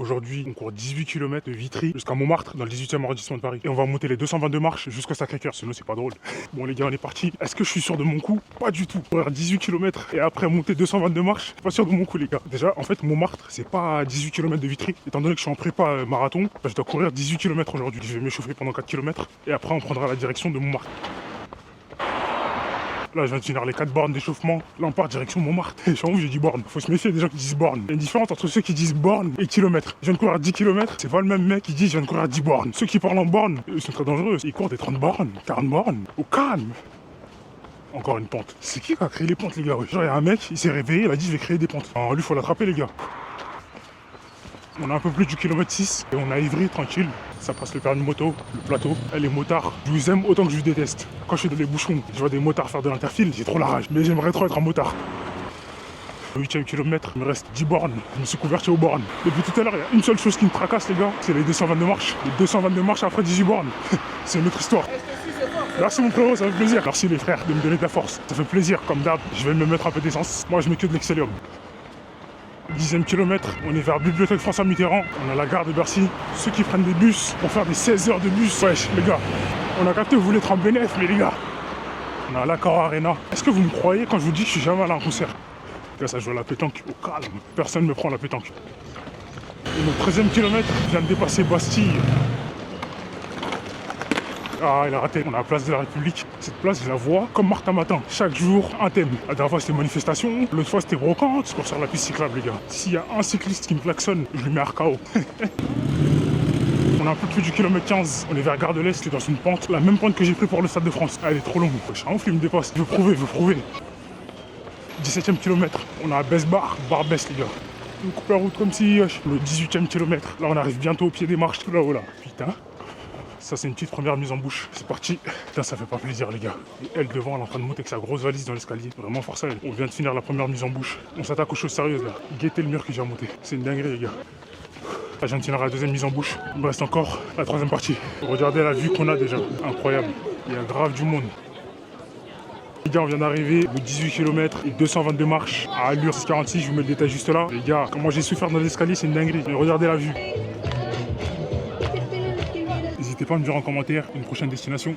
Aujourd'hui, on court 18 km de Vitry jusqu'à Montmartre, dans le 18e arrondissement de Paris. Et on va monter les 222 marches jusqu'au Sacré-Cœur, sinon c'est pas drôle. Bon les gars, on est parti. Est-ce que je suis sûr de mon coup? Pas du tout. Courir 18 km et après monter 222 marches, pas sûr de mon coup les gars. Déjà, en fait, Montmartre, c'est pas 18 km de Vitry. Étant donné que je suis en prépa marathon, je dois courir 18 km aujourd'hui. Je vais m'échauffer pendant 4 km et après on prendra la direction de Montmartre. Là, je viens de finir les 4 bornes d'échauffement. Là, on part direction Montmartre. Et j'ai dit borne. Faut se méfier des gens qui disent borne. Il y a une différence entre ceux qui disent borne et kilomètres. Je viens de courir 10 km. C'est pas le même mec qui dit je viens de courir 10 bornes. Ceux qui parlent en borne, ils sont très dangereux. Ils courent des 30 bornes, 40 bornes. Au calme. Encore une pente. C'est qui a créé les pentes, les gars? Genre, il y a un mec, il s'est réveillé, il a dit je vais créer des pentes. Alors, lui, faut l'attraper, les gars. On a un peu plus du kilomètre 6 et on a Ivry, tranquille. Ça passe le permis moto, le plateau. Les motards, je vous aime autant que je vous déteste. Quand je suis dans les bouchons, je vois des motards faire de l'interfile, j'ai trop la rage. Mais j'aimerais trop être un motard. Au 8e kilomètre, il me reste 10 bornes. Je me suis converti aux bornes. Depuis tout à l'heure, il y a une seule chose qui me tracasse, les gars, c'est les 222 marches. Les 222 marches après 18 bornes. C'est une autre histoire. Merci mon frérot, ça fait plaisir. Merci les frères de me donner de la force. Ça fait plaisir, comme d'hab. Je vais me mettre un peu d'essence. Moi, je mets que de l'Excellium. 10e kilomètre, on est vers Bibliothèque François Mitterrand, on a la gare de Bercy. Ceux qui prennent des bus pour faire des 16 heures de bus, wesh les gars, on a capté, vous voulez être en bénéf, mais les gars, on a l'Accor Arena. Est-ce que vous me croyez quand je vous dis que je suis jamais allé à un concert? Là, ça joue à la pétanque, au calme, personne ne me prend la pétanque. Et mon 13e kilomètre vient de dépasser Bastille. Ah, il a raté. On a la place de la République. Cette place, je la vois comme Martin Matin. Chaque jour, un thème. La dernière fois, c'était manifestation. L'autre fois, c'était brocante. C'est pour faire la piste cyclable, les gars. S'il y a un cycliste qui me klaxonne, je lui mets RKO. On a un peu plus du kilomètre 15. On est vers Gare de l'Est, dans une pente. La même pente que j'ai pris pour le Stade de France. Elle est trop longue. Je suis un ouf, il me dépasse. Je veux prouver. 17e kilomètre. On a à Baisse-Bar. Barbès, les gars. On coupe la route comme si... Le 18e kilomètre. Là, on arrive bientôt au pied des marches. Tout là-haut, là. Putain. Ça, c'est une petite première mise en bouche. C'est parti. Putain, ça fait pas plaisir, les gars. Et elle, devant, elle est en train de monter avec sa grosse valise dans l'escalier. Vraiment force à elle. On vient de finir la première mise en bouche. On s'attaque aux choses sérieuses, là. Guettez le mur qui vient monter. C'est une dinguerie, les gars. Là, je viens de finir la deuxième mise en bouche. Il me reste encore la troisième partie. Regardez la vue qu'on a déjà. Incroyable. Il y a grave du monde. Les gars, on vient d'arriver au 18 km et 222 marches à allure 6,46. Je vous mets le détail juste là. Les gars, comment j'ai souffert dans l'escalier, c'est une dinguerie. Mais regardez la vue. N'hésitez pas à me dire en commentaire une prochaine destination.